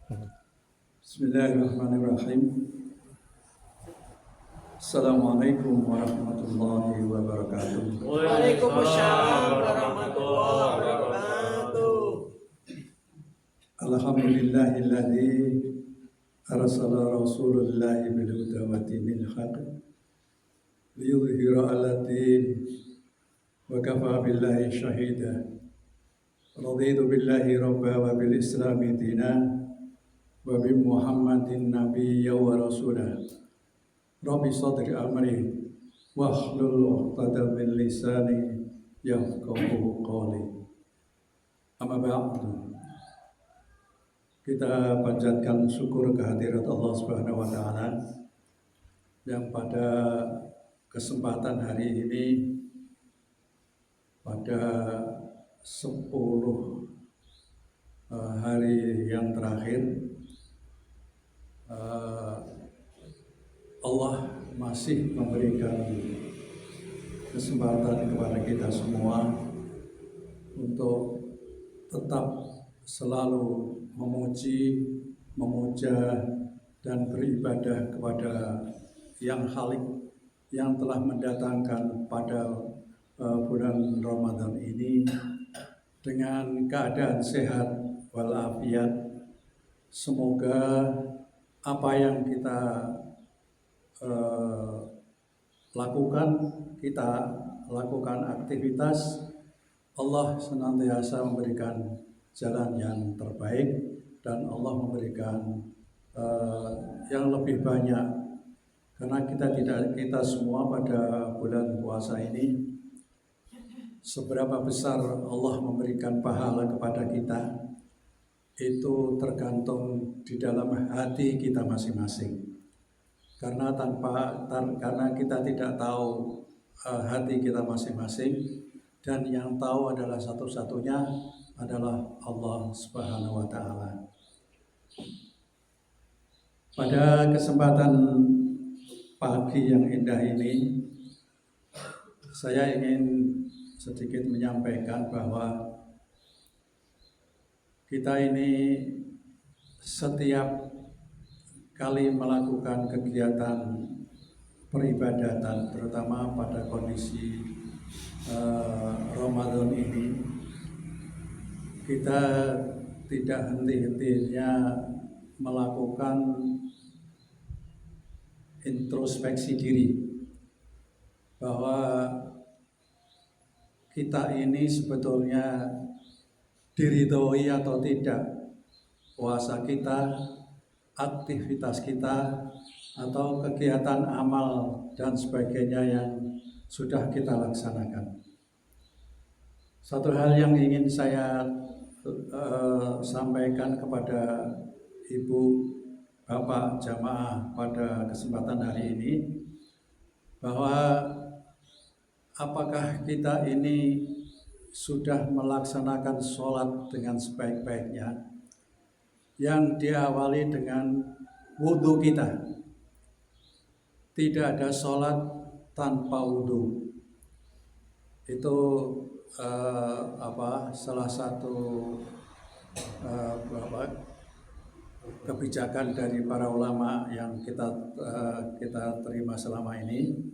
Bismillahirrahmanirrahim. Assalamualaikum warahmatullahi wabarakatuh. Waalaikumsalam warahmatullahi wabarakatuh. Alhamdulillahilladzi arsala rasulullahi bil huda wa dinil haq liyudhhira 'alad din wa kafa billahi shahida. Raditu billahi rabba wa bil islami dina wa bi Muhammadin nabiyya wa rasulah. Rabbi sadri amri wahlul 'uqdatam min lisani yafqahu qawli. Amma ba'du. Kita panjatkan syukur kehadirat Allah Subhanahu wa taala yang pada kesempatan hari ini pada 10 hari yang terakhir Allah masih memberikan kesempatan kepada kita semua untuk tetap selalu memuji, memuja, dan beribadah kepada Yang Khalik yang telah mendatangkan pada bulan Ramadan ini dengan keadaan sehat walafiat. Semoga apa yang kita lakukan aktivitas, Allah senantiasa memberikan jalan yang terbaik dan Allah memberikan yang lebih banyak, karena kita semua pada bulan puasa ini, seberapa besar Allah memberikan pahala kepada kita itu tergantung di dalam hati kita masing-masing. Karena kita tidak tahu hati kita masing-masing, dan yang tahu adalah satu-satunya adalah Allah Subhanahu wa taala. Pada kesempatan pagi yang indah ini, saya ingin sedikit menyampaikan bahwa kita ini setiap kali melakukan kegiatan peribadatan, terutama pada kondisi Ramadan ini, kita tidak henti-hentinya melakukan introspeksi diri bahwa kita ini sebetulnya diridhoi atau tidak puasa kita, aktivitas kita, atau kegiatan amal dan sebagainya yang sudah kita laksanakan. Satu hal yang ingin saya sampaikan kepada Ibu, Bapak jamaah pada kesempatan hari ini, bahwa apakah kita ini sudah melaksanakan sholat dengan sebaik-baiknya, yang diawali dengan wudhu kita. Tidak ada sholat tanpa wudhu. Itu salah satu kebijakan dari para ulama yang kita terima selama ini.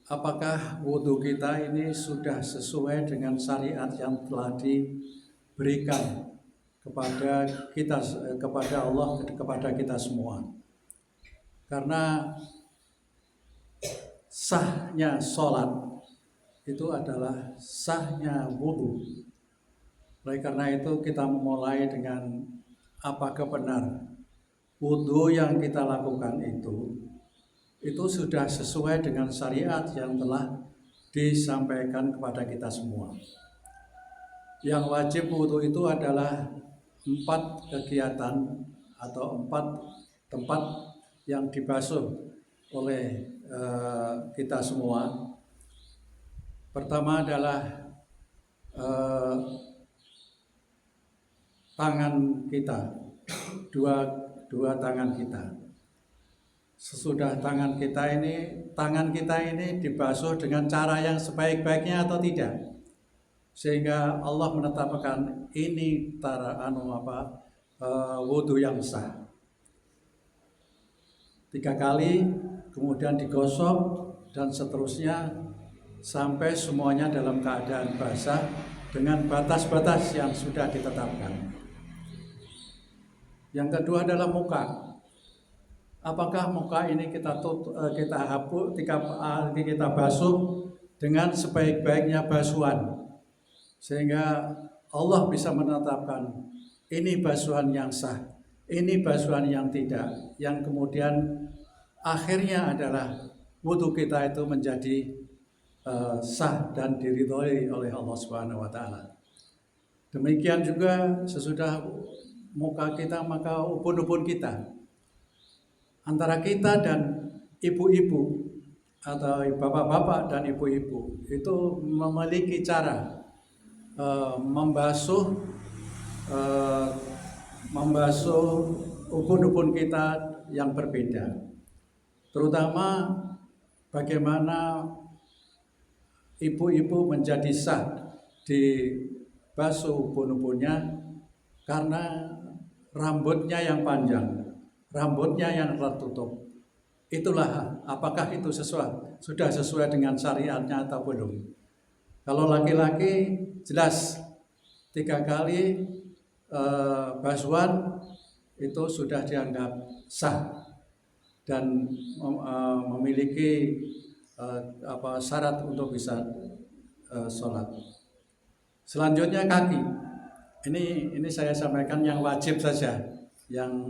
Apakah wudhu kita ini sudah sesuai dengan syariat yang telah diberikan kepada kita, kepada Allah, kepada kita semua? Karena sahnya sholat itu adalah sahnya wudhu. Oleh karena itu kita memulai dengan apakah benar wudhu yang kita lakukan itu sudah sesuai dengan syariat yang telah disampaikan kepada kita semua. Yang wajib wudhu itu adalah 4 kegiatan atau 4 tempat yang dibasuh oleh kita semua. Pertama adalah tangan kita, dua tangan kita. Sesudah tangan kita ini dibasuh dengan cara yang sebaik-baiknya atau tidak, sehingga Allah menetapkan ini wudhu yang sah. 3 kali, kemudian digosok dan seterusnya sampai semuanya dalam keadaan basah dengan batas-batas yang sudah ditetapkan. Yang kedua adalah muka. Apakah muka ini kita hapus, kita basuh dengan sebaik-baiknya basuhan, sehingga Allah bisa menetapkan ini basuhan yang sah, ini basuhan yang tidak, yang kemudian akhirnya adalah wudhu kita itu menjadi sah dan diridhoi oleh Allah Subhanahu wa taala. Demikian juga sesudah muka kita, maka ubun-ubun kita, antara kita dan ibu-ibu atau bapak-bapak dan ibu-ibu itu memiliki cara membasuh ubun-ubun kita yang berbeda. Terutama bagaimana ibu-ibu menjadi sah dibasuh ubun-ubunnya karena rambutnya yang panjang, rambutnya yang tertutup. Itulah apakah itu sudah sesuai dengan syariatnya atau belum. Kalau laki-laki jelas 3 kali basuhan itu sudah dianggap sah dan memiliki syarat untuk bisa sholat. Selanjutnya kaki. Ini saya sampaikan yang wajib saja, yang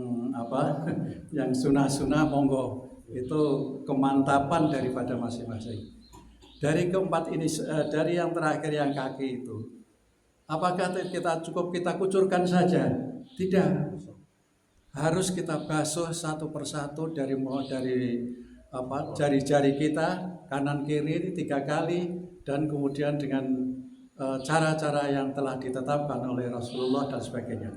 yang sunah-sunah monggo, itu kemantapan daripada masing-masing. Dari keempat ini, dari yang terakhir yang kaki itu, apakah kita kucurkan saja? Tidak. Harus kita basuh satu persatu dari jari-jari kita kanan kiri 3 kali, dan kemudian dengan cara-cara yang telah ditetapkan oleh Rasulullah dan sebagainya.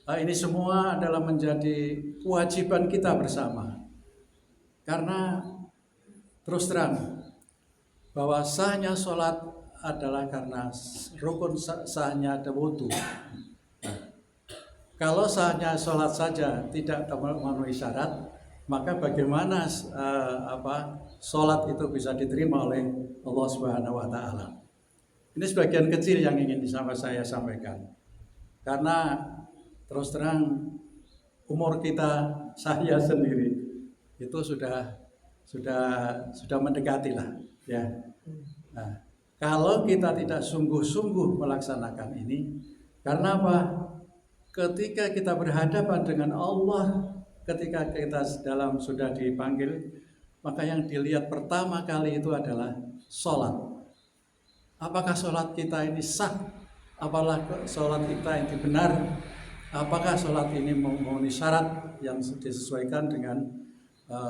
Ini semua adalah menjadi kewajiban kita bersama. Karena terus terang bahwa sahnya sholat adalah karena rukun sahnya ada wudhu. Kalau sahnya sholat saja tidak memenuhi syarat, maka bagaimana sholat itu bisa diterima oleh Allah Subhanahu wa taala? Ini sebagian kecil yang ingin saya sampaikan. Karena terus terang umur kita, saya sendiri itu sudah mendekati lah, ya. Nah, kalau kita tidak sungguh-sungguh melaksanakan ini, karena apa? Ketika kita berhadapan dengan Allah, ketika kita sudah dipanggil, maka yang dilihat pertama kali itu adalah sholat. Apakah sholat kita ini sah? Apakah sholat kita ini benar? Apakah sholat ini memenuhi syarat yang disesuaikan dengan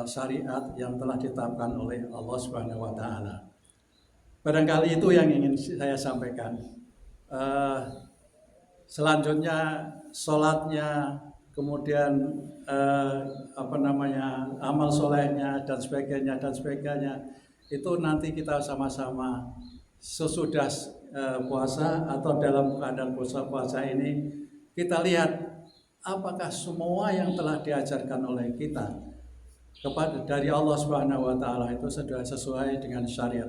syariat yang telah ditetapkan oleh Allah Subhanahu wa taala? Barangkali itu yang ingin saya sampaikan. Selanjutnya sholatnya, kemudian amal solehnya dan sebagainya itu nanti kita sama-sama sesudah puasa atau dalam keadaan puasa ini kita lihat apakah semua yang telah diajarkan oleh kita dari Allah Subhanahu wa taala itu sudah sesuai dengan syariat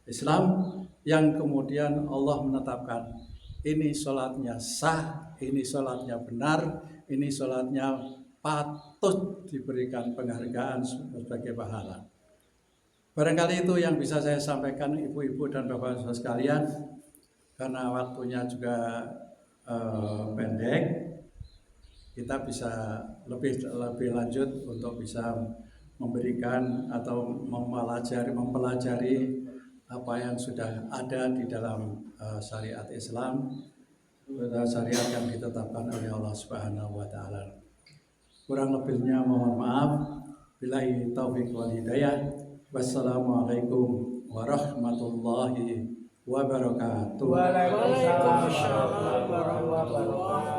Islam yang kemudian Allah menetapkan ini sholatnya sah, ini sholatnya benar, ini sholatnya patut diberikan penghargaan sebagai pahala. Barangkali itu yang bisa saya sampaikan ibu-ibu dan bapak-bapak sekalian, karena waktunya juga pendek, kita bisa lebih lanjut untuk bisa memberikan atau mempelajari apa yang sudah ada di dalam syariat Islam, syariat yang ditetapkan oleh Allah Subhanahu wa taala. Kurang lebihnya mohon maaf. Billahi taufiq wal hidayah. Wassalamualaikum warahmatullahi wabarakatuh. Waalaikumsalam warahmatullahi wabarakatuh.